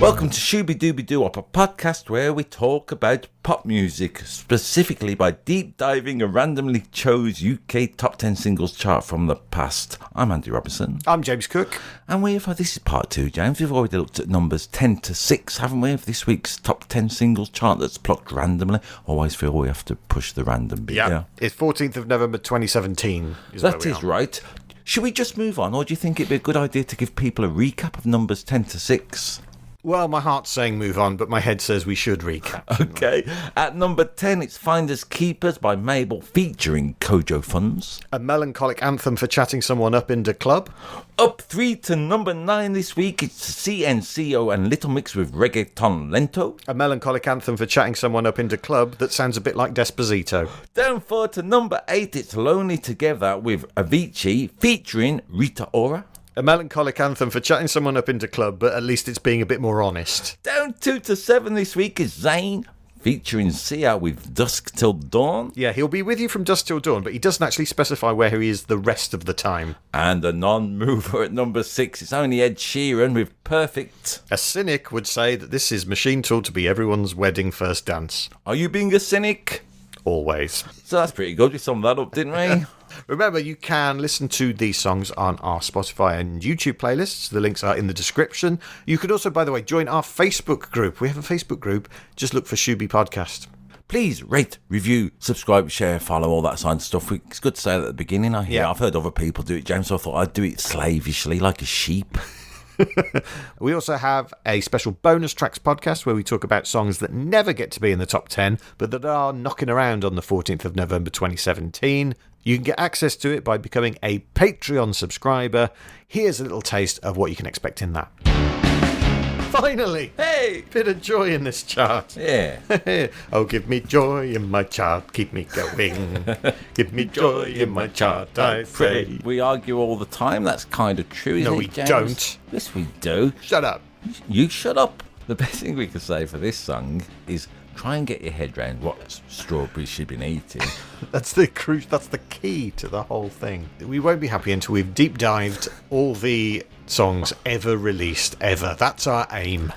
Welcome to Shooby Dooby Doo, a podcast where we talk about pop music, specifically by deep diving a randomly chose UK top 10 singles chart from the past. I'm Andy Robinson. I'm James Cook. And this is part 2, James. We've already looked at numbers 10 to 6, haven't we, of this week's top 10 singles chart that's plucked randomly. Always feel we have to push the random bit. Yeah. It's 14th of November 2017. That is right. Should we just move on, or do you think it'd be a good idea to give people a recap of numbers 10 to 6? Well, my heart's saying move on, but my head says we should recap. Okay. At number 10, it's Finders Keepers by Mabel featuring Kojo Funds. A melancholic anthem for chatting someone up in the club. Up 3 to number 9 this week, it's CNCO and Little Mix with Reggaeton Lento. A melancholic anthem for chatting someone up in the club that sounds a bit like Despacito. Down 4 to number 8, it's Lonely Together with Avicii featuring Rita Ora. A melancholic anthem for chatting someone up into club, but at least it's being a bit more honest. Down 2 to 7 this week is Zayn featuring Sia with Dusk Till Dawn. Yeah, he'll be with you from dusk till dawn, but he doesn't actually specify where he is the rest of the time. And a non-mover at number 6, it's only Ed Sheeran with Perfect. A cynic would say that this is Machine Tool to be everyone's wedding first dance. Are you being a cynic? Always. So that's pretty good. We summed that up, didn't we? Remember, you can listen to these songs on our Spotify and YouTube playlists. The links are in the description. You could also, by the way, join our Facebook group. We have a Facebook group. Just look for Shooby Podcast. Please rate, review, subscribe, share, follow, all that kind of stuff. It's good to say that at the beginning. I've heard other people do it, James, so I thought I'd do it slavishly, like a sheep. We also have a special bonus tracks podcast where we talk about songs that never get to be in the top 10, but that are knocking around on the 14th of November 2017. You can get access to it by becoming a Patreon subscriber. Here's a little taste of what you can expect in that. Finally! Hey! Bit of joy in this chart. Yeah. Oh, give me joy in my chart, keep me going. Give me joy in my chart, I pray. We argue all the time, that's kind of true, isn't No, it, we James? don't. Yes, we do. Shut up. You shut up. The best thing we can say for this song is try and get your head around what strawberries she's been eating. That's the key to the whole thing. We won't be happy until we've deep dived all the songs ever released, ever. That's our aim.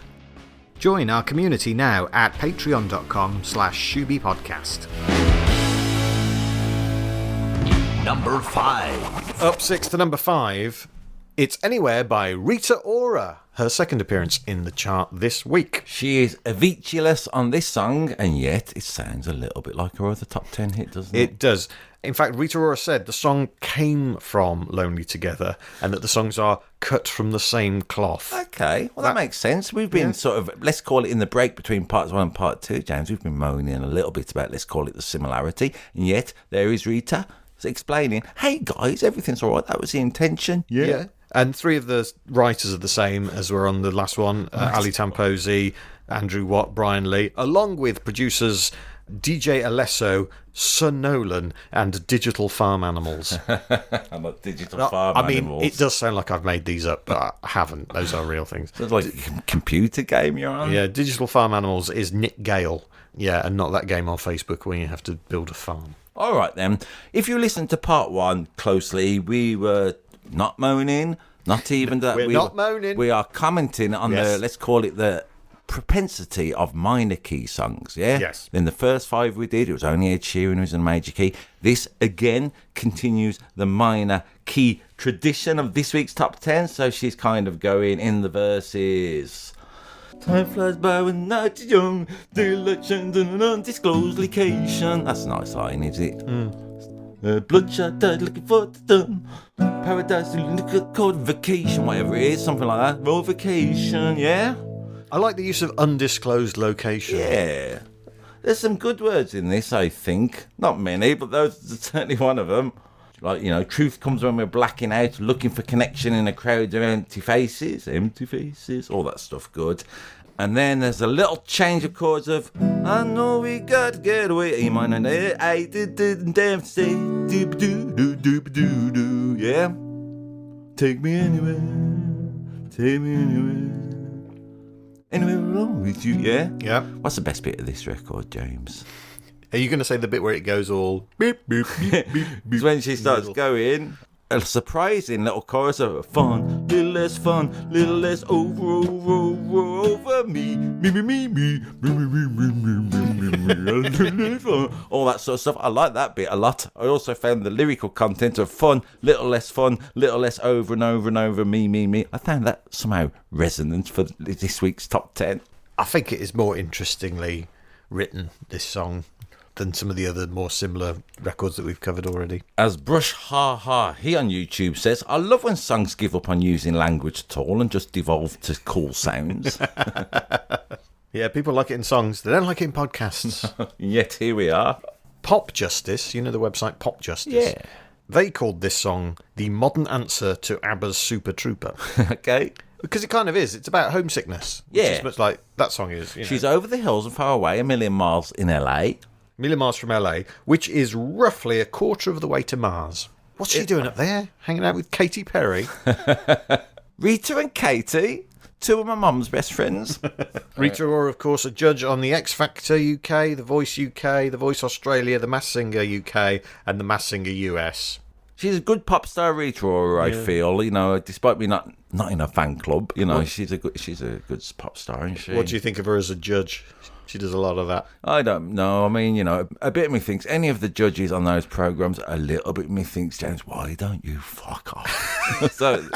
Join our community now at patreon.com/ShoobyPodcast. Number 5. Up 6 to number 5. It's Anywhere by Rita Ora, her second appearance in the chart this week. She is Avicii-less on this song, and yet it sounds a little bit like her other top 10 hit, doesn't it? It does. In fact, Rita Ora said the song came from Lonely Together and that the songs are cut from the same cloth. Okay, well that makes sense. We've been sort of, let's call it in the break between parts 1 and part 2, James, we've been moaning a little bit about, let's call it the similarity, and yet there is Rita explaining, hey guys, everything's all right, that was the intention. Yeah. And 3 of the writers are the same as were on the last one. Ali Tamposi, Andrew Watt, Brian Lee, along with producers DJ Alesso, Sun Nolan, and Digital Farm Animals. I'm not Digital Farm Animals. It does sound like I've made these up, but I haven't. Those are real things. Sounds like a computer game you're on. Yeah, Digital Farm Animals is Nick Gale. Yeah, and not that game on Facebook where you have to build a farm. All right, then. If you listen to part 1 closely, we were not moaning, not even that. We're not moaning. We are commenting on the, let's call it the propensity of minor key songs, yeah? Yes. In the first 5 we did, it was only Ed Sheeran who was in a major key. This, again, continues the minor key tradition of this week's top 10, so she's kind of going in the verses. Time flies by when night is young, daylight shines in an undisclosed location. That's a nice line, is it? Bloodshot died looking for the done. Paradise called vacation, whatever it is, something like that. Roll vacation, yeah? I like the use of undisclosed location. Yeah. There's some good words in this, I think. Not many, but those are certainly one of them. Like, you know, truth comes when we're blacking out, looking for connection in a crowd of empty faces, all that stuff good. And then there's a little change of chords of I know we got to get away. E minor and I didn't damn say doop doo doo doop doo doo. Yeah. Take me anywhere. Take me anywhere. Anywhere along with you, yeah? Yeah. What's the best bit of this record, James? Are you going to say the bit where it goes all beep, beep, beep, beep, beep? It's when she starts going, a surprising little chorus of fun, little less over me, all that sort of stuff. I like that bit a lot. I also found the lyrical content of fun, little less over and over and over, me. I found that somehow resonant for this week's top 10. I think it is more interestingly written, this song, than some of the other more similar records that we've covered already. As Brush he on YouTube says, I love when songs give up on using language at all and just devolve to cool sounds. Yeah, people like it in songs. They don't like it in podcasts. Yet here we are. Pop Justice, you know the website Pop Justice? Yeah. They called this song the modern answer to ABBA's Super Trooper. Okay. Because it kind of is. It's about homesickness. Which is much like that song is. You know. She's over the hills and far away, a million miles in LA. Million miles from LA, which is roughly a quarter of the way to Mars. What's she doing up there? Hanging out with Katy Perry? Rita and Katie, two of my mum's best friends. Rita Ora, of course, a judge on the X Factor UK, The Voice UK, The Voice Australia, The Masked Singer UK, and The Masked Singer US. She's a good pop star, Rita Ora, I feel. You know, despite me not in a fan club, you know, she's a good pop star, isn't she? What do you think of her as a judge? She does a lot of that. I don't know. I mean, you know, a bit of me thinks any of the judges on those programmes, a little bit of me thinks, James, why don't you fuck off? So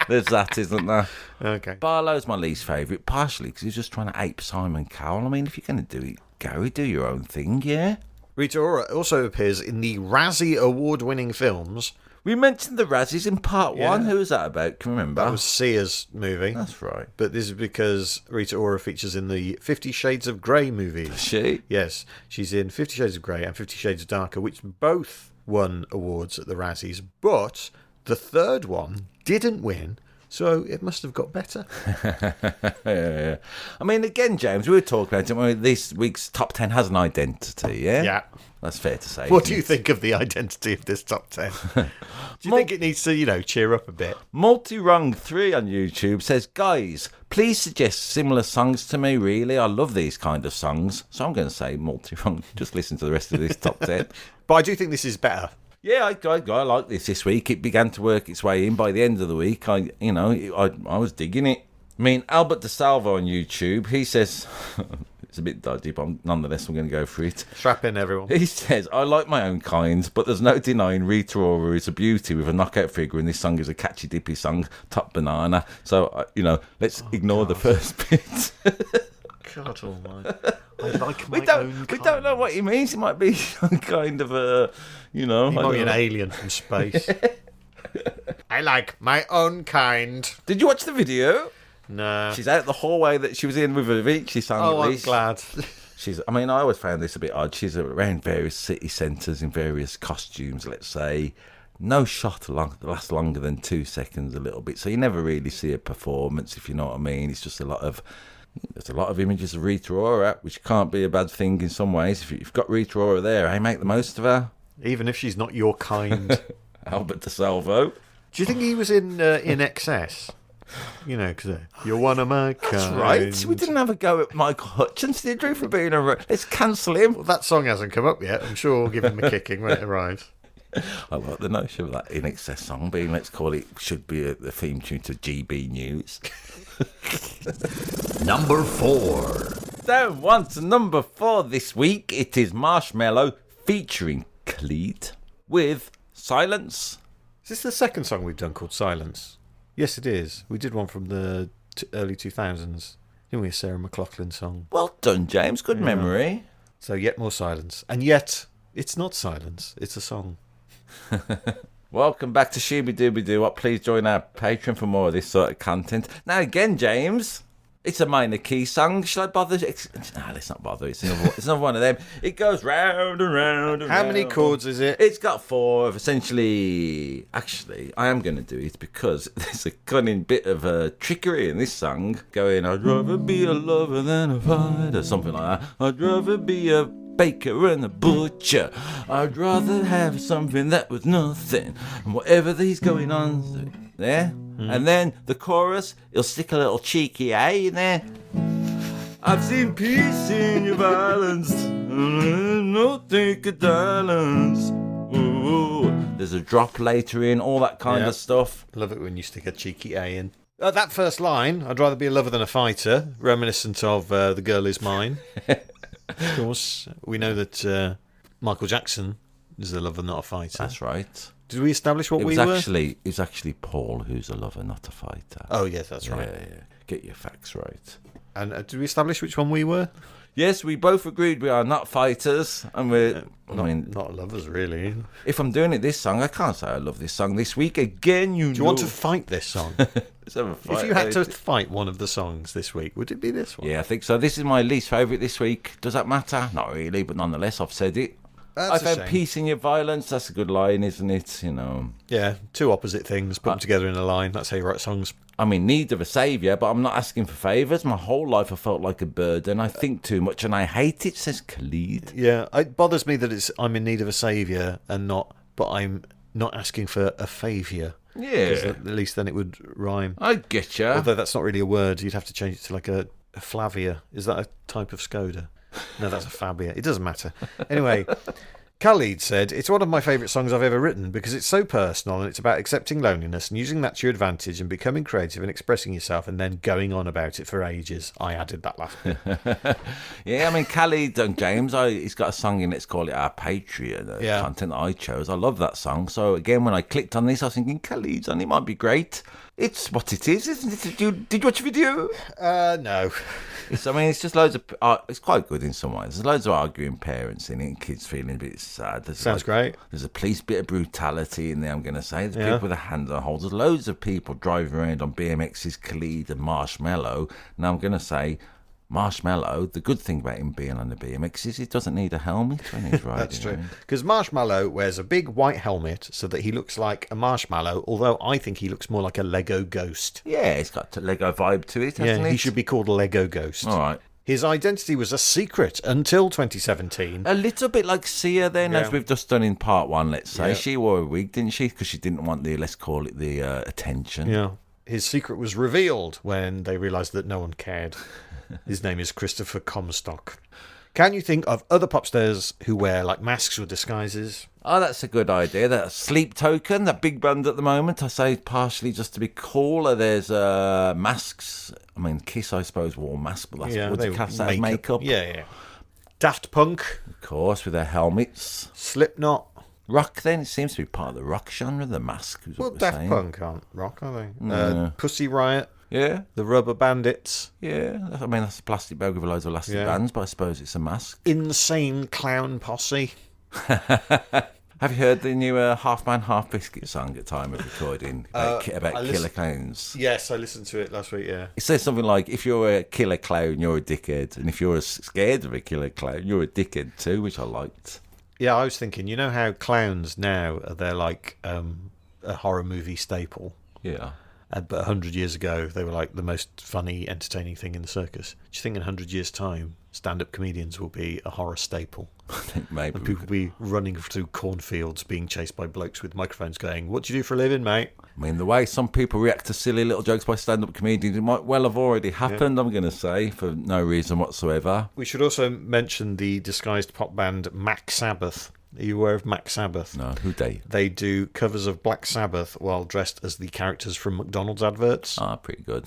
there's that, isn't there? Okay. Barlow's my least favourite, partially because he's just trying to ape Simon Cowell. I mean, if you're going to do it, Gary, do your own thing, yeah? Rita Ora also appears in the Razzie Award-winning films. We mentioned the Razzies in part one. Who was that about? Can you remember? That was Sia's movie. That's right. But this is because Rita Ora features in the 50 Shades of Grey movies. Is she? Yes. She's in 50 Shades of Grey and 50 Shades of Darker, which both won awards at the Razzies. But the third one didn't win, so it must have got better. Yeah. I mean, again, James, we were talking about it. I mean, this week's top 10 has an identity, yeah? Yeah. That's fair to say. What do you think of the identity of this top 10? Do you think it needs to, you know, cheer up a bit? Multi-Rung3 on YouTube says, guys, please suggest similar songs to me, really. I love these kind of songs. So I'm going to say Multi-Rung. Just listen to the rest of this top 10. But I do think this is better. Yeah, I like this week. It began to work its way in. By the end of the week, I was digging it. I mean, Albert DeSalvo on YouTube, he says... It's a bit dodgy, but nonetheless, I'm going to go for it. Strap in, everyone. He says, I like my own kind, but there's no denying Rita Ora is a beauty with a knockout figure, and this song is a catchy, dippy song, top banana. So, let's ignore the first bit. God almighty. I like my own kind. We don't know what he means. It might be some kind of a, He might be an alien from space. I like my own kind. Did you watch the video? No. She's out the hallway that she was in with Avicii song. Oh, I'm glad. I always found this a bit odd. She's around various city centres in various costumes, let's say. No shot lasts longer than 2 seconds a little bit. So you never really see a performance, if you know what I mean. It's just there's a lot of images of Rita Ora, which can't be a bad thing in some ways. If you've got Rita Ora there, hey, make the most of her. Even if she's not your kind. Albert DeSalvo. Do you think he was in Excess? You know, because you're one of my kind. That's right. We didn't have a go at Michael Hutchins, did we, for being let's cancel him. Well, that song hasn't come up yet. I'm sure we'll give him a kicking when it arrives. I like the notion of that In Excess song being, let's call it, should be the theme tune to GB News. Number 4. Down one to number 4 this week. It is Marshmello featuring Khalid with Silence. Is this the second song we've done called Silence? Yes, it is. We did one from the early 2000s. Didn't we? A Sarah McLachlan song. Well done, James. Good memory. So yet more silence. And yet, it's not silence. It's a song. Welcome back to Shooby Dooby Doo. Please join our Patreon for more of this sort of content. Now again, James, it's a minor key song. Shall I bother? No, let's not bother. It's another one of them. It goes round and round and How round. many chords is it? It's got 4 of essentially... Actually, I am going to do it because there's a cunning bit of trickery in this song going, I'd rather be a lover than a fighter, something like that. I'd rather be a baker and a butcher. I'd rather have something that was nothing. And whatever these going on there. And then the chorus, he'll stick a little cheeky A in there. I've seen peace in your violence. No think of violence. Ooh, There's a drop later in, all that kind of stuff. Love it when you stick a cheeky A in. That first line, I'd rather be a lover than a fighter, reminiscent of The Girl Is Mine. Of course, we know that Michael Jackson is a lover, not a fighter. That's right. Did we establish what we were? It was actually Paul who's a lover, not a fighter. Oh, yes, that's right. Yeah. Get your facts right. And did we establish which one we were? Yes, we both agreed we are not fighters, and we're not lovers, really. If I'm doing it this song, I can't say I love this song this week again. Do you want to fight this song? Let's have a fight. If you had to fight one of the songs this week, would it be this one? Yeah, I think so. This is my least favourite this week. Does that matter? Not really, but nonetheless, I've said it. That's I found peace in your violence. That's a good line, isn't it? You know. Yeah, two opposite things, put them together in a line. That's how you write songs. I'm in need of a saviour, but I'm not asking for favours. My whole life I felt like a burden. I think too much and I hate it, says Khalid. Yeah, it bothers me that I'm in need of a saviour but I'm not asking for a faviour. Yeah. 'Cause at least then it would rhyme. I get you. Although that's not really a word. You'd have to change it to like a Flavia. Is that a type of Skoda? No, that's a Fabia. It doesn't matter. Anyway, Khalid said, it's one of my favourite songs I've ever written because it's so personal and it's about accepting loneliness and using that to your advantage and becoming creative and expressing yourself and then going on about it for ages. I added that last bit. Yeah, I mean, Khalid and James, he's got a song in Let's Call It Our Patreon, content that I chose. I love that song. So again, when I clicked on this, I was thinking, Khalid's on it might be great. It's what it is, isn't it? Did you watch the video? No. It's just loads of... it's quite good in some ways. There's loads of arguing parents in it and kids feeling a bit sad. Sounds great. There's a police bit of brutality in there, I'm going to say. There's people with their hands on holes. There's loads of people driving around on BMXs, Khalid and Marshmallow. Now, I'm going to say... Marshmallow, the good thing about him being on the BMX is he doesn't need a helmet when he's riding. That's true. Because Marshmallow wears a big white helmet so that he looks like a marshmallow, although I think he looks more like a Lego ghost. Yeah, he's got a Lego vibe to it, hasn't he? He should be called a Lego Ghost. All right. His identity was a secret until 2017. A little bit like Sia then, as we've just done in part one, let's say. Yeah. She wore a wig, didn't she? Because she didn't want let's call it the attention. Yeah. His secret was revealed when they realised that no one cared. His name is Christopher Comstock. Can you think of other pop stars who wear like masks or disguises? Oh, that's a good idea. That Sleep Token, that big band at the moment, I say partially just to be cool. There's masks. I mean, Kiss, I suppose, wore masks, but that's what they class as makeup. Yeah. Daft Punk. Of course, with their helmets. Slipknot. Rock, then? It seems to be part of the rock genre, the mask. Well, Daft Punk aren't rock, are they? Pussy Riot. Yeah. The Rubber Bandits. Yeah. I mean, that's a plastic bag with loads of elastic bands, but I suppose it's a mask. Insane Clown Posse. Have you heard the new Half Man, Half Biscuit song at time of recording about killer clowns? Yes, I listened to it last week, yeah. It says something like, if you're a killer clown, you're a dickhead. And if you're scared of a killer clown, you're a dickhead too, which I liked. Yeah, I was thinking, you know how clowns now, they're like a horror movie staple? Yeah. But 100 years ago, they were like the most funny, entertaining thing in the circus. Do you think in 100 years' time, stand-up comedians will be a horror staple? I think maybe. And people will be running through cornfields, being chased by blokes with microphones going, what do you do for a living, mate? I mean, the way some people react to silly little jokes by stand-up comedians, it might well have already happened, I'm going to say, for no reason whatsoever. We should also mention the disguised pop band Mac Sabbath. Are you aware of Mac Sabbath? No, who they? They do covers of Black Sabbath while dressed as the characters from McDonald's adverts. Ah, pretty good.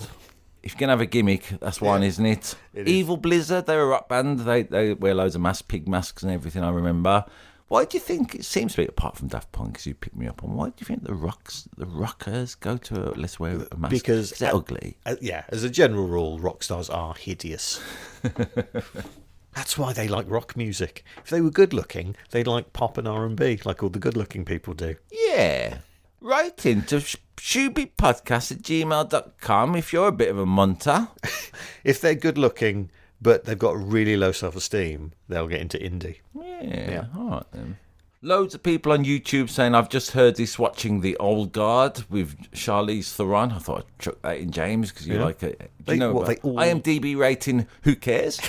If you're going to have a gimmick, that's one, isn't it? Evil Blizzard, they're a rock band. They wear loads of masks, pig masks and everything, I remember. Why do you think, it seems to be, apart from Daft Punk, as you picked me up on, why do you think the rockers go to let's wear a mask? Because they're ugly. As a general rule, rock stars are hideous. That's why they like rock music. If they were good looking, they'd like pop and R&B, like all the good looking people do. Yeah. Write into shoobypodcast@gmail.com if you're a bit of a munter. If they're good looking, but they've got really low self-esteem, they'll get into indie. Yeah. All right then. Loads of people on YouTube saying, I've just heard this watching The Old Guard with Charlize Theron. I thought I'd chuck that in, James, because you like it. IMDb rating, who cares?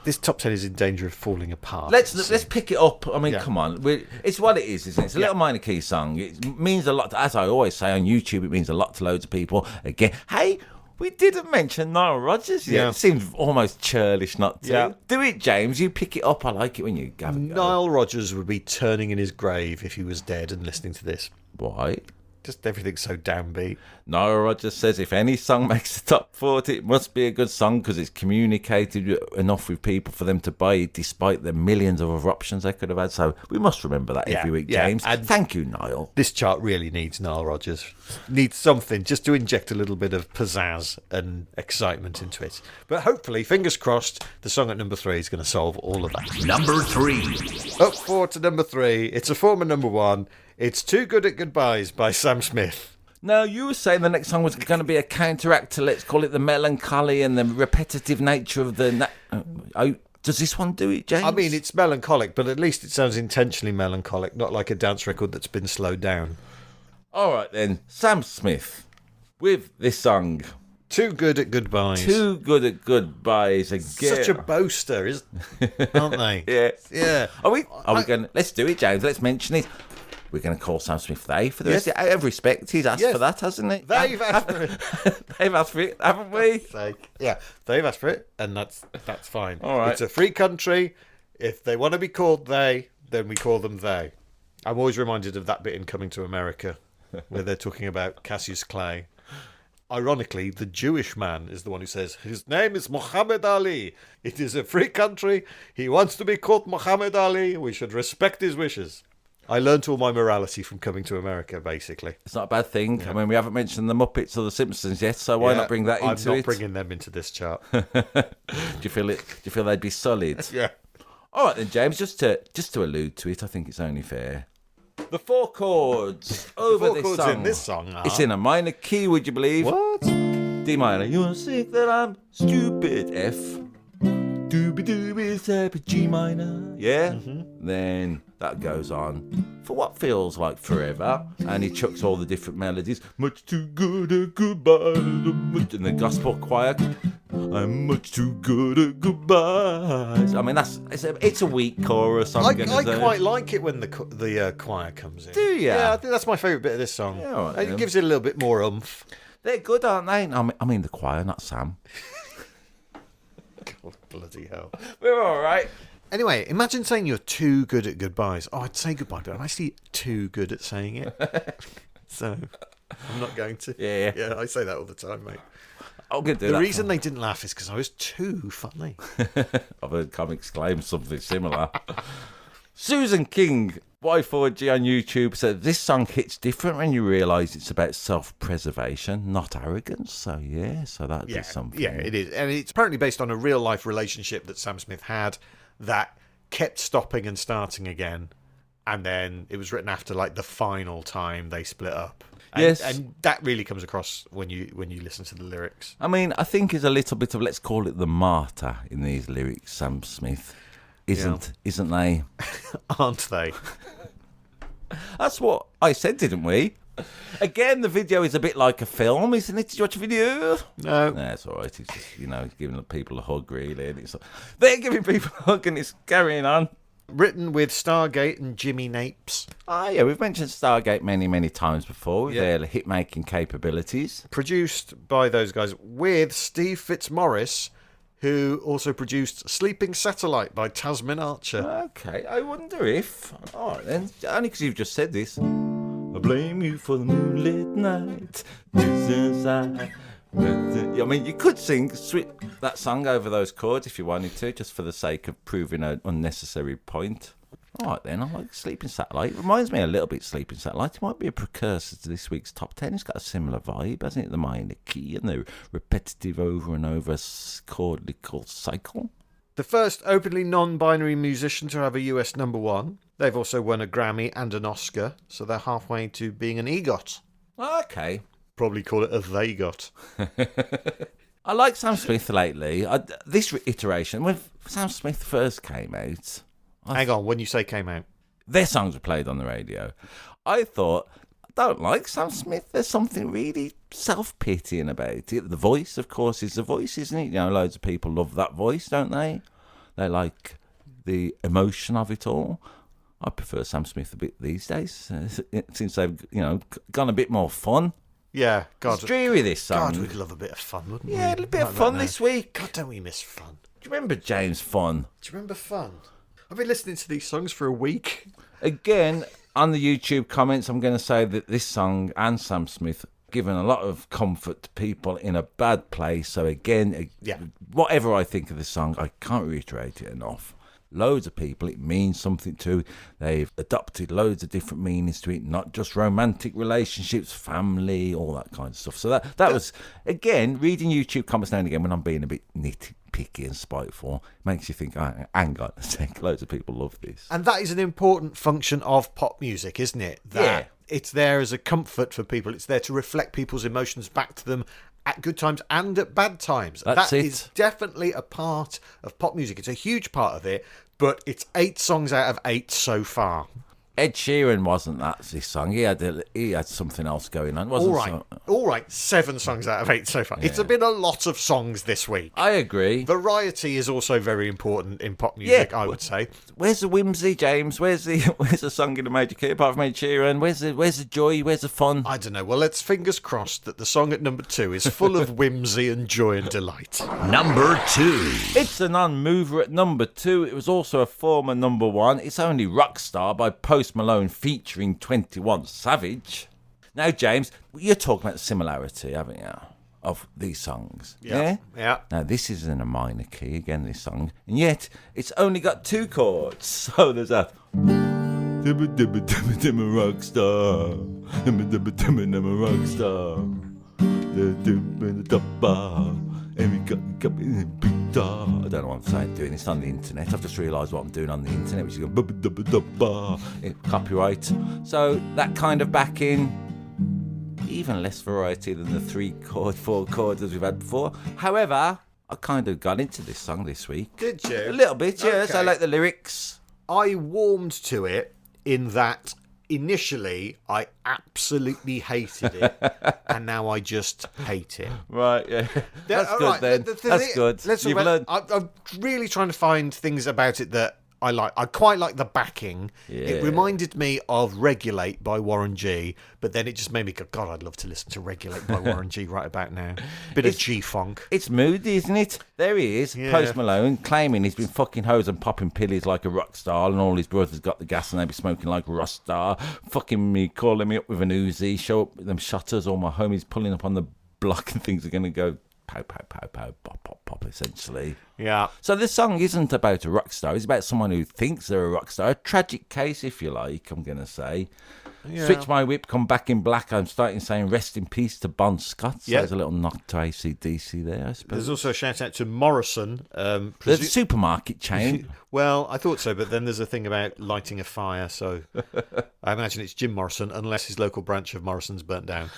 This top 10 is in danger of falling apart. Let's pick it up. I mean, come on. It's what it is, isn't it? It's a little minor key song. It means a lot. As I always say on YouTube, it means a lot to loads of people. Again, hey, We didn't mention Nile Rodgers yet. Yeah. It seems almost churlish not to. Yeah. Do it, James. You pick it up. I like it when you have a go. Nile Rodgers would be turning in his grave if he was dead and listening to this. Why? Just everything's so downbeat. Nile Rodgers says if any song makes the top 40, it must be a good song because it's communicated enough with people for them to buy it, despite the millions of other options they could have had. So we must remember that every week, James. And thank you, Niall. This chart really needs Nile Rodgers. Needs something just to inject a little bit of pizzazz and excitement into it. But hopefully, fingers crossed, the song at number 3 is going to solve all of that. Number 3. Up 4 to number 3. It's a former number 1. It's Too Good at Goodbyes by Sam Smith. Now, you were saying the next song was going to be a counteract to, let's call it, the melancholy and the repetitive nature of the... does this one do it, James? I mean, it's melancholic, but at least it sounds intentionally melancholic, not like a dance record that's been slowed down. All right, then. Sam Smith with this song. Too Good at Goodbyes. Too Good at Goodbyes again. Such a boaster, aren't they? Yeah. Yeah. Are we going? Let's do it, James. Let's mention it. We're going to call Sam Smith they for the rest. Out of respect, he's asked for that, hasn't he? They've asked for it. They've asked for it, haven't we? Yeah, they've asked for it, and that's fine. All right. It's a free country. If they want to be called they, then we call them they. I'm always reminded of that bit in Coming to America, where they're talking about Cassius Clay. Ironically, the Jewish man is the one who says, his name is Muhammad Ali. It is a free country. He wants to be called Muhammad Ali. We should respect his wishes. I learnt all my morality from Coming to America, basically. It's not a bad thing. Yeah. I mean, we haven't mentioned the Muppets or the Simpsons yet, so why not bring that into it? I'm not bringing them into this chart. Do you feel they'd be solid? Yeah. All right then, James. Just to allude to it, I think it's only fair. The 4 chords over this song. In this song are... It's in a minor key, would you believe? What? D minor. You think that I'm stupid. F. Dooby dooby step G minor. Yeah. Mm-hmm. Then that goes on for what feels like forever, and he chucks all the different melodies. Much too good at goodbye. In the gospel choir, I'm much too good at goodbyes. I mean, it's a weak chorus. I quite like it when the choir comes in. Do you? Yeah, I think that's my favourite bit of this song. Yeah, all right, it gives it a little bit more oomph. They're good, aren't they? I mean the choir, not Sam. God, bloody hell. We're all right. Anyway, imagine saying you're too good at goodbyes. Oh, I'd say goodbye, but I'm actually too good at saying it. So, I'm not going to. Yeah, I say that all the time, mate. I'm going to do the that. The reason they didn't laugh is because I was too funny. I've heard comics claim something similar. Susan King, Y4G on YouTube, said this song hits different when you realise it's about self-preservation, not arrogance. So that is something. Yeah, it is. And it's apparently based on a real-life relationship that Sam Smith had that kept stopping and starting again. And then it was written after like the final time they split up. Yes. And that really comes across when you listen to the lyrics. I mean, I think there's a little bit of, let's call it the martyr in these lyrics, Sam Smith. Isn't they? Aren't they? That's what I said, didn't we? Again, the video is a bit like a film, isn't it? Did you watch the video? No. It's all right. It's just, giving people a hug, really. And they're giving people a hug and it's carrying on. Written with Stargate and Jimmy Napes. Yeah, we've mentioned Stargate many, many times before with their hit-making capabilities. Produced by those guys with Steve Fitzmaurice, who also produced Sleeping Satellite by Tasmin Archer. Okay, I wonder if... All right, then. Only because you've just said this. I blame you for the moonlit night. This is I mean, you could sing that song over those chords if you wanted to, just for the sake of proving an unnecessary point. All right, then. I like Sleeping Satellite. It reminds me a little bit of Sleeping Satellite. It might be a precursor to this week's top 10. It's got a similar vibe, hasn't it? The minor key and the repetitive over and over chord cycle. The first openly non-binary musician to have a US number 1. They've also won a Grammy and an Oscar, so they're halfway to being an EGOT. Okay. Probably call it a they got. I like Sam Smith lately. This iteration, when Sam Smith first came out... Hang on, when you say came out? Their songs were played on the radio. I thought, I don't like Sam Smith. There's something really self-pitying about it. The voice, of course, is the voice, isn't it? Loads of people love that voice, don't they? They like the emotion of it all. I prefer Sam Smith a bit these days, since they've, gone a bit more fun. Yeah, God. It's dreary, this song. God, we'd love a bit of fun, wouldn't we? Yeah, a little bit of fun this week. God, don't we miss fun? Do you remember James Fun? Do you remember fun? I've been listening to these songs for a week. Again, on the YouTube comments, I'm going to say that this song and Sam Smith given a lot of comfort to people in a bad place. So again, whatever I think of this song, I can't reiterate it enough. Loads of people it means something to. They've adopted loads of different meanings to it, not just romantic relationships, family, all that kind of stuff. So that was, again, reading YouTube comments now and again when I'm being a bit nitpicky and spiteful, makes you think, oh, hang on a sec, loads of people love this. And that is an important function of pop music, isn't it? That it's there as a comfort for people. It's there to reflect people's emotions back to them at good times and at bad times. That is definitely a part of pop music. It's a huge part of it, but it's 8 songs out of 8 so far. Ed Sheeran wasn't that this song. He had something else going on. All right. 7 songs out of 8 so far. Yeah. It's been a lot of songs this week. I agree. Variety is also very important in pop music, I would say. Where's the whimsy, James? Where's the song in a major key apart from Ed Sheeran? Where's the joy? Where's the fun? I don't know. Well, let's fingers crossed that the song at number 2 is full of whimsy and joy and delight. Number 2. It's a non-mover at number 2. It was also a former number 1. It's only Rockstar by Post Malone featuring 21 Savage. Now, James, you're talking about the similarity, haven't you, of these songs? Yeah. Now, this is in a minor key, again, this song, and yet it's only got 2 chords. So there's that. Rockstar. Rockstar. I don't know what I'm doing. It's on the internet. I've just realised what I'm doing on the internet, which is going copyright. So that kind of backing, even less variety than the 3 chord, 4 chords as we've had before. However, I kind of got into this song this week. Did you? A little bit, yes. Okay. I like the lyrics. I warmed to it in that initially I absolutely hated it, and now I just hate it. Right, yeah. That's good right, then. That's good. You've learned. I'm really trying to find things about it that I like. I quite like the backing. Yeah. It reminded me of Regulate by Warren G, but then it just made me go, God, I'd love to listen to Regulate by Warren G right about now. Bit of G-funk. It's moody, isn't it? There he is, Post Malone, claiming he's been fucking hoes and popping pillies like a rock star, and all his brothers got the gas and they be smoking like a Rockstar. Fucking me, calling me up with an Uzi, show up with them shutters, all my homies pulling up on the block and things are going to go pow, pow, pow, pow, pop, pop, pop, essentially. Yeah. So this song isn't about a rock star. It's about someone who thinks they're a rock star. A tragic case, if you like, I'm going to say. Yeah. Switch my whip, come back in black. I'm starting saying rest in peace to Bon Scott. So there's a little knock to AC/DC there, I suppose. There's also a shout out to Morrison. There's a supermarket chain. Well, I thought so, but then there's a thing about lighting a fire. So I imagine it's Jim Morrison, unless his local branch of Morrison's burnt down.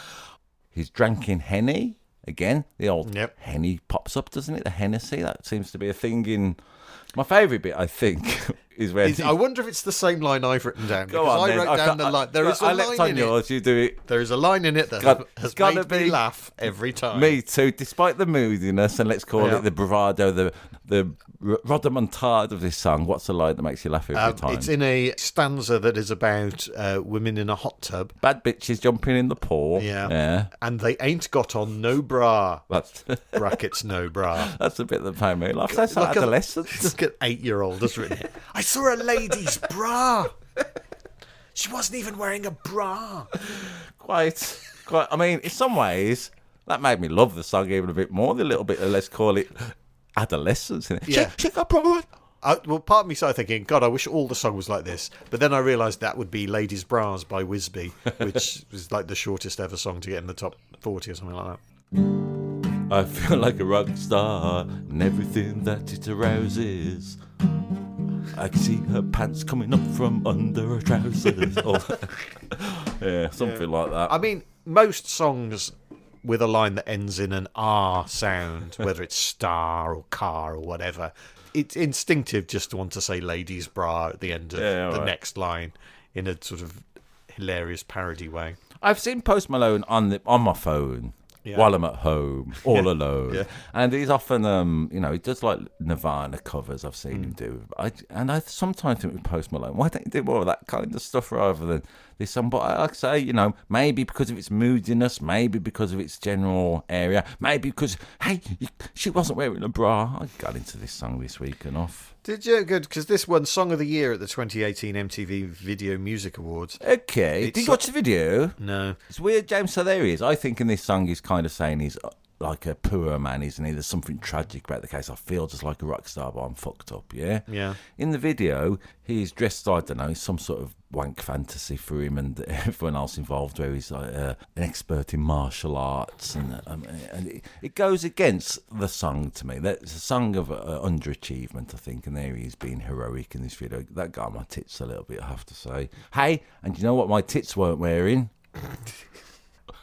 He's drinking Henny. Again, the old Henny pops up, doesn't it? The Hennessy, that seems to be a thing in... My favourite bit, I think, is when... I wonder if it's the same line I've written down. Go on, I wrote down the line. There is a line in yours, you do it. There is a line in it that has made me laugh every time. Me too, despite the moodiness, and let's call it the bravado, the rodomontade of this song. What's the line that makes you laugh every time? It's in a stanza that is about women in a hot tub. Bad bitches jumping in the pool. Yeah. And they ain't got on no bra. That's brackets no bra. That's a bit that made me laugh. That's like adolescence. Look at 8-year-old has written it. I saw a lady's bra. She wasn't even wearing a bra. Quite. I mean, in some ways, that made me love the song even a bit more. The little bit of, let's call it, adolescence. Yeah. She got bra. Well, part of me started thinking, God, I wish all the song was like this. But then I realised that would be Ladies' Bras by Whisby, which was like the shortest ever song to get in the top 40 or something like that. I feel like a rock star and everything that it arouses. I can see her pants coming up from under her trousers. Something like that. I mean, most songs with a line that ends in an R sound, whether it's star or car or whatever, it's instinctive just to want to say ladies' bra at the end of the next line in a sort of hilarious parody way. I've seen Post Malone on my phone. while I'm at home, all alone. Yeah. And he's often, he does like Nirvana covers I've seen him do. I sometimes think with Post Malone, why don't you do more of that kind of stuff rather than this song? But I like to say, maybe because of its moodiness, maybe because of its general area, maybe because, hey, she wasn't wearing a bra. I got into this song this week enough. Did you? Good, because this won Song of the Year at the 2018 MTV Video Music Awards. Okay. Did you watch the video? No. It's weird, James. So there he is. I think in this song he's kind of saying he's like a poor man, isn't he? There's something tragic about the case. I feel just like a rock star, but I'm fucked up, yeah? Yeah. In the video, he's dressed, I don't know, some sort of wank fantasy for him and everyone else involved, where he's like an expert in martial arts. And it goes against the song to me. That's a song of underachievement, I think, and there he's being heroic in this video. That got my tits a little bit, I have to say. Hey, and you know what my tits weren't wearing?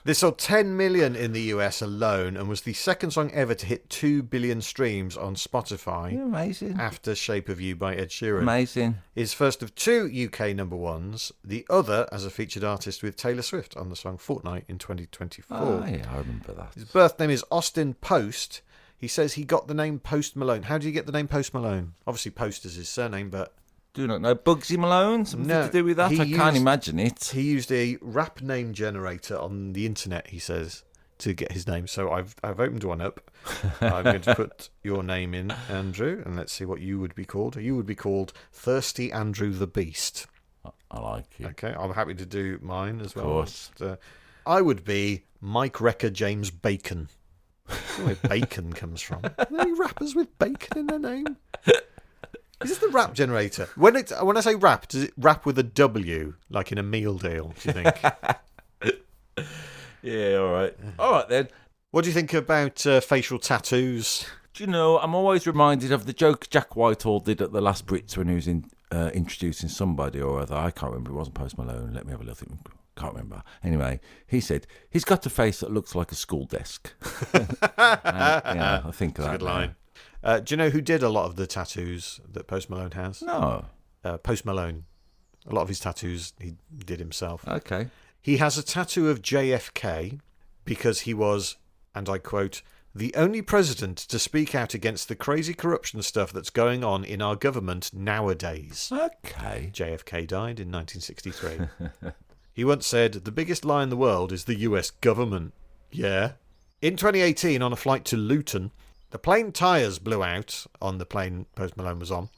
This sold 10 million in the US alone and was the second song ever to hit 2 billion streams on Spotify. Yeah, amazing. After Shape of You by Ed Sheeran. Amazing. His first of 2 UK number ones, the other as a featured artist with Taylor Swift on the song Fortnight in 2024. Oh, yeah, I remember that. His birth name is Austin Post. He says he got the name Post Malone. How do you get the name Post Malone? Obviously Post is his surname, but... Do not know. Bugsy Malone? Something to do with that? I can't imagine it. He used a rap name generator on the internet, he says, to get his name. So I've opened one up. I'm going to put your name in, Andrew, and let's see what you would be called. You would be called Thirsty Andrew the Beast. I like it. Okay, I'm happy to do mine as well. Of course. I would be Mike Wrecker James Bacon. That's where bacon comes from. Are there any rappers with bacon in their name? Is this the rap generator? When I say rap, does it rap with a W, like in a meal deal, do you think? Yeah, all right. All right, then. What do you think about facial tattoos? Do you know, I'm always reminded of the joke Jack Whitehall did at the last Brits when he was introducing somebody or other. I can't remember. It wasn't Post Malone. Let me have a little think. Can't remember. Anyway, he said, he's got a face that looks like a school desk. I think of that. Good line. Do you know who did a lot of the tattoos that Post Malone has? No. Post Malone. A lot of his tattoos he did himself. Okay. He has a tattoo of JFK because he was, and I quote, the only president to speak out against the crazy corruption stuff that's going on in our government nowadays. Okay. JFK died in 1963. He once said, the biggest lie in the world is the US government. Yeah. In 2018, on a flight to Luton, the plane tyres blew out on the plane Post Malone was on,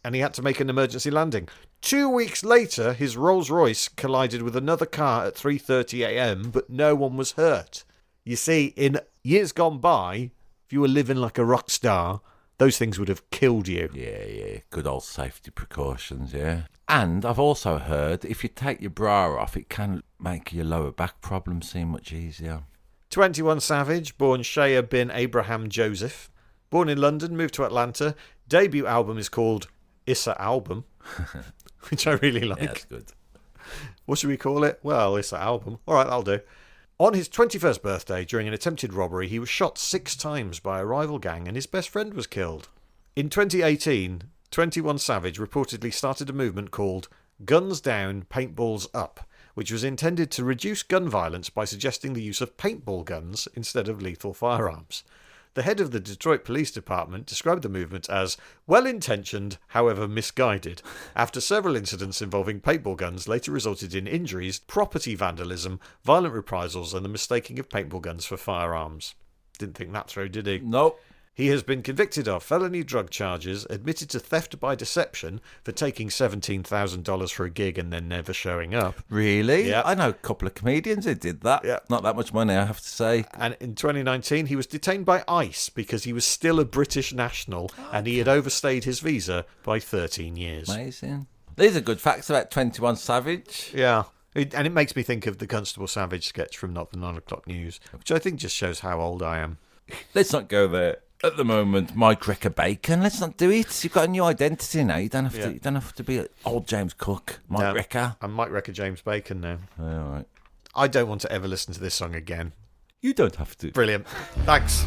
and he had to make an emergency landing. 2 weeks later, his Rolls-Royce collided with another car at 3:30 a.m, but no one was hurt. You see, in years gone by, if you were living like a rock star, those things would have killed you. Yeah. Good old safety precautions, yeah. And I've also heard if you take your bra off, it can make your lower back problems seem much easier. 21 Savage, born Shea bin Abraham Joseph. Born in London, moved to Atlanta. Debut album is called Issa Album, which I really like. Yeah, that's good. What should we call it? Well, Issa Album. All right, that'll do. On his 21st birthday, during an attempted robbery, he was shot 6 times by a rival gang and his best friend was killed. In 2018, 21 Savage reportedly started a movement called Guns Down, Paintballs Up, which was intended to reduce gun violence by suggesting the use of paintball guns instead of lethal firearms. The head of the Detroit Police Department described the movement as well-intentioned, however misguided, after several incidents involving paintball guns later resulted in injuries, property vandalism, violent reprisals, and the mistaking of paintball guns for firearms. Didn't think that through, did he? Nope. He has been convicted of felony drug charges, admitted to theft by deception for taking $17,000 for a gig and then never showing up. Really? Yeah. I know a couple of comedians who did that. Yeah. Not that much money, I have to say. And in 2019, he was detained by ICE because he was still a British national and he had overstayed his visa by 13 years. Amazing. These are good facts about 21 Savage. Yeah. And it makes me think of the Constable Savage sketch from Not the 9 O'Clock News, which I think just shows how old I am. Let's not go there. At the moment, Mike Wrecker Bacon. Let's not do it. You've got a new identity now. You don't have to be old James Cook. Mike Wrecker. I'm Mike Wrecker James Bacon now. All right. I don't want to ever listen to this song again. You don't have to. Brilliant. Thanks.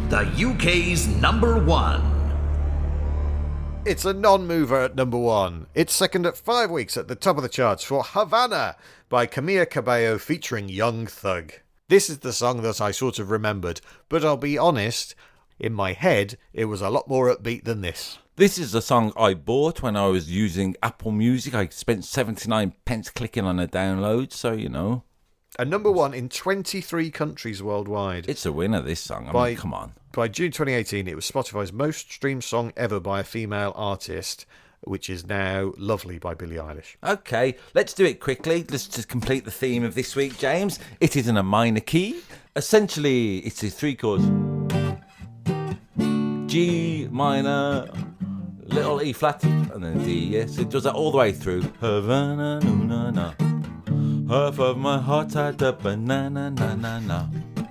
The UK's number 1. It's a non-mover at number 1. It's second at 5 weeks at the top of the charts for Havana by Camila Cabello featuring Young Thug. This is the song that I sort of remembered, but I'll be honest, in my head, it was a lot more upbeat than this. This is a song I bought when I was using Apple Music. I spent 79 pence clicking on a download, so, you know. A number one in 23 countries worldwide. It's a winner, this song. I mean, come on. By June 2018, it was Spotify's most streamed song ever by a female artist, which is now Lovely by Billie Eilish. Okay, let's do it quickly. Let's just complete the theme of this week, James. It is in a minor key. Essentially, it's a 3 chords. G minor, little E flat, and then D, yes. It does that all the way through. Havana, na, na. Half of my heart had a banana, na, na, na.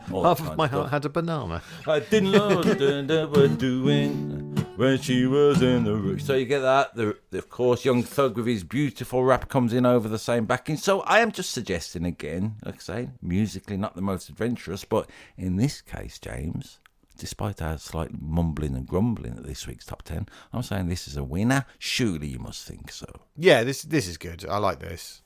Half of my heart had a banana. I didn't know what they were doing when she was in the room. So you get that. Of course, Young Thug with his beautiful rap comes in over the same backing. So I am just suggesting again, like I say, musically not the most adventurous, but in this case, James, despite our slight mumbling and grumbling at this week's top 10, I'm saying this is a winner. Surely you must think so. Yeah, this is good. I like this.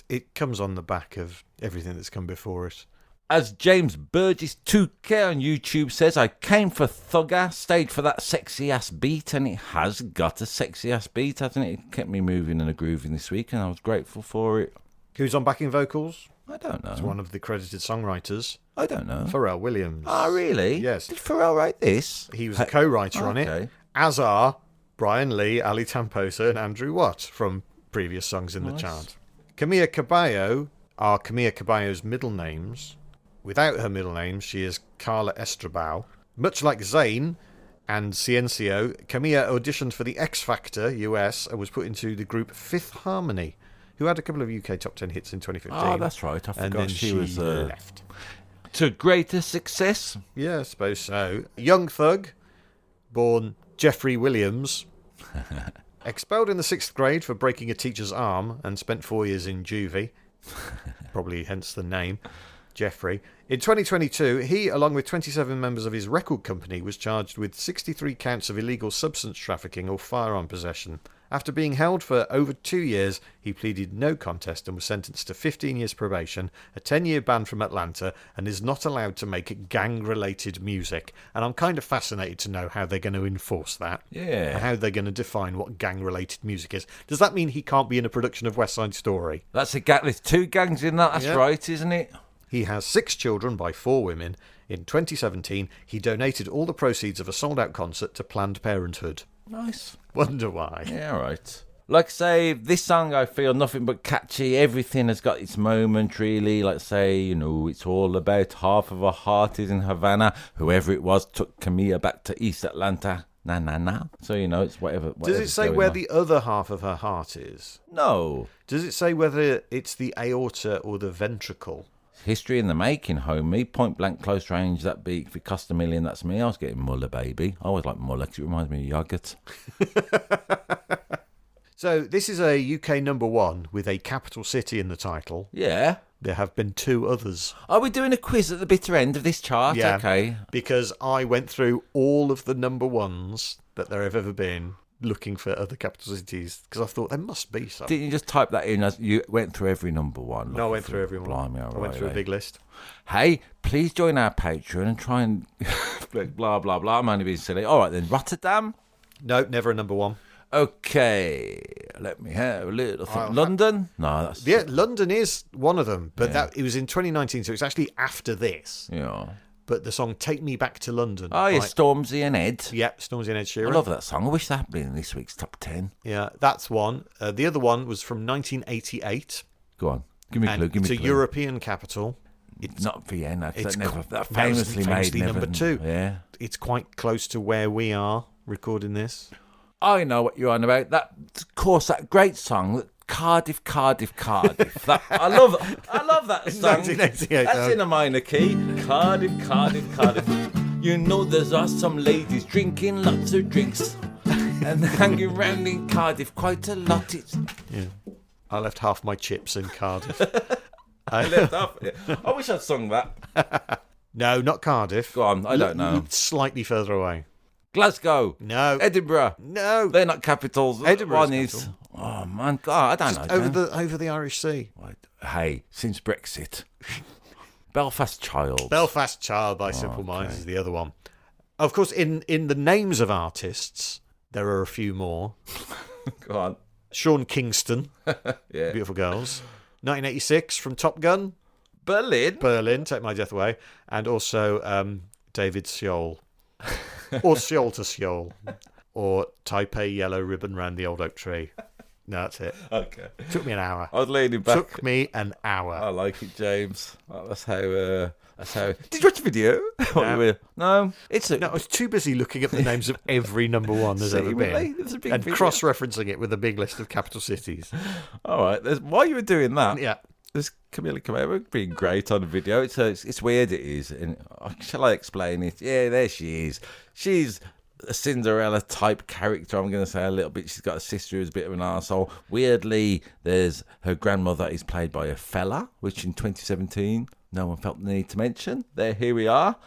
It comes on the back of everything that's come before it. As James Burgess 2K on YouTube says, I came for Thugger, stayed for that sexy ass beat, and it has got a sexy ass beat, hasn't it? It kept me moving and grooving this week, and I was grateful for it. Who's on backing vocals? I don't know. It's one of the credited songwriters. I don't know. Pharrell Williams. Oh, really? Yes. Did Pharrell write this? He was a co-writer on it, Okay. as are Brian Lee, Ali Tamposa, and Andrew Watt from previous songs in the chart. Camilla Cabello are Camilla Cabello's middle names. Without her middle name, she is Carla Estrabao. Much like Zayn and Ciencio, Camilla auditioned for the X Factor US and was put into the group Fifth Harmony, who had a couple of UK top 10 hits in 2015. Oh, that's right. I and forgot then she was left. to greater success. Yeah, I suppose so. Young Thug, born Jeffrey Williams, expelled in the 6th grade for breaking a teacher's arm and spent 4 years in juvie. Probably hence the name, Jeffrey. In 2022, he, along with 27 members of his record company, was charged with 63 counts of illegal substance trafficking or firearm possession. After being held for over 2 years, he pleaded no contest and was sentenced to 15 years probation, a 10-year ban from Atlanta, and is not allowed to make gang-related music. And I'm kind of fascinated to know how they're going to enforce that. Yeah. And how they're going to define what gang-related music is. Does that mean he can't be in a production of West Side Story? That's a gang. There's 2 gangs in that. That's right, isn't it? He has 6 children by 4 women. In 2017, he donated all the proceeds of a sold-out concert to Planned Parenthood. Nice. Wonder why. Yeah, all right. Like I say, this song I feel nothing but catchy. Everything has got its moment, really. Like say, you know, it's all about half of her heart is in Havana. Whoever it was took Camilla back to East Atlanta. Na na na. So, you know, it's whatever. Does it say where the other half of her heart is? No. Does it say whether it's the aorta or the ventricle? History in the making, homie. Point blank, close range, that beat. If it cost $1 million, that's me. I was getting Muller, baby. I always like Muller because it reminds me of yogurt. So this is a UK number 1 with a capital city in the title. Yeah. There have been 2 others. Are we doing a quiz at the bitter end of this chart? Yeah, Okay. because I went through all of the number 1s that there have ever been, looking for other capital cities, because I thought there must be some. Didn't you just type that in as you went through every number 1? No, I went through every one. Blimey, all I went right, through a big list. Hey, please join our Patreon and try and blah, blah, blah. I'm only being silly. All right, then. Rotterdam? No, never a number 1. Okay. Let me have a little thing. London? No, that's... Yeah, London is one of them, but it was in 2019, so it's actually after this. Yeah. But the song Take Me Back to London. Oh, yeah, Stormzy and Ed. Yep, Stormzy and Ed Sheeran. I love that song. I wish that had been in this week's top 10. Yeah, that's one. The other one was from 1988. Go on. Give me a clue. Give me a It's a clue. European capital. It's not Vienna. It's that famously made number 2. Yeah. It's quite close to where we are recording this. I know what you're on about. That, of course, that great song, Cardiff. That, I love that song. 1988. That's in a minor key. Cardiff. You know there's some ladies drinking lots of drinks and hanging around in Cardiff quite a lot. Yeah. I left half my chips in Cardiff. I left off. I wish I'd sung that. No, not Cardiff. Go on, I don't know. Slightly further away. Glasgow. No. Edinburgh. No. They're not capitals. Edinburgh's One is. capital. Oh man, God, I don't know. Over the Irish Sea. Hey, since Brexit, Belfast Child. Belfast Child by Simple Minds is the other one. Of course, in the names of artists, there are a few more. Go on. Sean Kingston, Yeah. Beautiful Girls. 1986 from Top Gun. Berlin. Take My Death Away. And also David Seol. Or Seol to Seol. Or Taipei Yellow Ribbon Round the Old Oak Tree. No, that's it. Okay. Took me an hour. I was leaning back. Took me an hour. I like it, James. That's how. Did you watch the video? No. No, I was too busy looking at the names of every number one there's ever been. It's a big And video. cross-referencing it with a big list of capital cities. All right. While you were doing that, Yeah. there's Camilla Cabello being great on the video. It's weird. It is. And shall I explain it? Yeah, there she is. She's a Cinderella type character, I'm going to say a little bit. She's got a sister who's a bit of an arsehole. Weirdly, there's her grandmother is played by a fella, which in 2017 no one felt the need to mention. Here we are.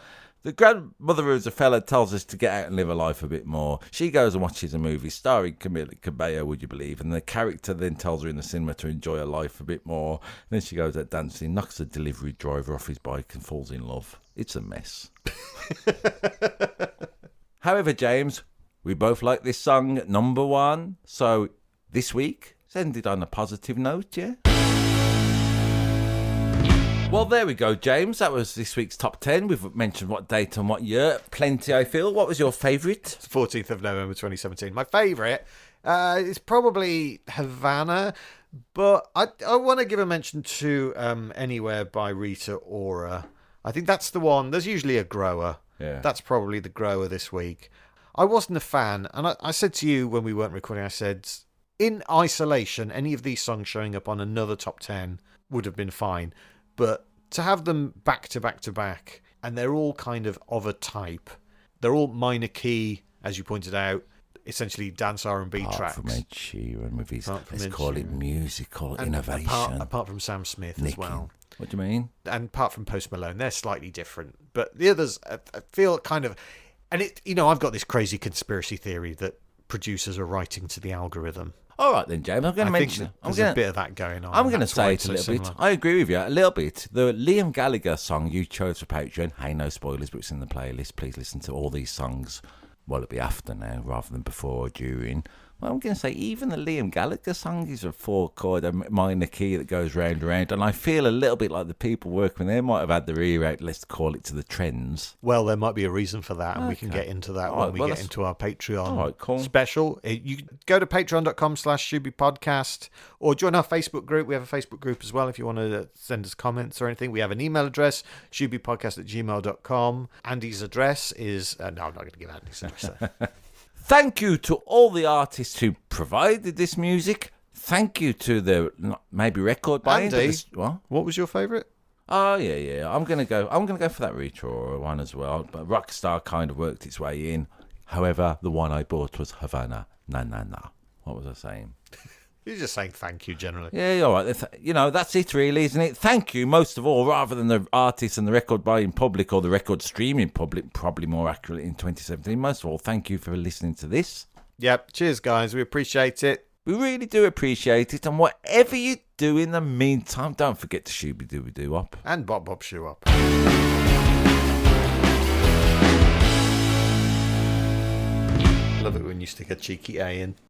The grandmother who's a fella tells us to get out and live a life a bit more. She goes and watches a movie starring Camila Cabello, would you believe? And the character then tells her in the cinema to enjoy her life a bit more. And then she goes out dancing, knocks a delivery driver off his bike and falls in love. It's a mess. However, James, we both like this song, number one. So this week, let's end it on a positive note, yeah? Well, there we go, James. That was this week's top 10. We've mentioned what date and what year. Plenty, I feel. What was your favourite? 14th of November 2017. My favourite is probably Havana, but I want to give a mention to Anywhere by Rita Ora. I think that's the one. There's usually a grower. Yeah. That's probably the grower this week. I wasn't a fan, and I said to you when we weren't recording, I said, in isolation, any of these songs showing up on another top 10 would have been fine. But to have them back to back to back, and they're all kind of a type. They're all minor key, as you pointed out, essentially dance R&B tracks. Apart from Ed Sheeran with his, let's call it musical and innovation. Apart from Sam Smith as well. What do you mean? And apart from Post Malone, they're slightly different. But the others, I feel kind of... And, I've got this crazy conspiracy theory that producers are writing to the algorithm. All right then, James. I'm going to mention. There's a bit of that going on. I'm going to say it a little bit. I agree with you a little bit. The Liam Gallagher song you chose for Patreon. Hey, no spoilers, but it's in the playlist. Please listen to all these songs. Well, it'll be after now rather than before or during. Well, I'm going to say even the Liam Gallagher song is a 4-chord, a minor key that goes round and round. And I feel a little bit like the people working there might have had their ear out, let's call it, to the trends. Well, there might be a reason for that, and we can get into that when we get into our Patreon special. You go to patreon.com/Shooby Podcast, or join our Facebook group. We have a Facebook group as well if you want to send us comments or anything. We have an email address, shoobypodcast@gmail.com. Andy's address is... no, I'm not going to give Andy's address. Thank you to all the artists who provided this music. Thank you to the maybe record band. Andy, what was your favourite? Oh yeah. I'm gonna go for that retro one as well. But Rockstar kind of worked its way in. However, the one I bought was Havana. Na. What was I saying? You're just saying thank you generally. Yeah, all right. That's it really, isn't it? Thank you most of all, rather than the artists and the record buying public or the record streaming public, probably more accurately in 2017. Most of all, thank you for listening to this. Yep. Cheers, guys. We appreciate it. We really do appreciate it. And whatever you do in the meantime, don't forget to Shooby Dooby Doo up. And Bop Bop Shoe up. Love it when you stick a cheeky A in.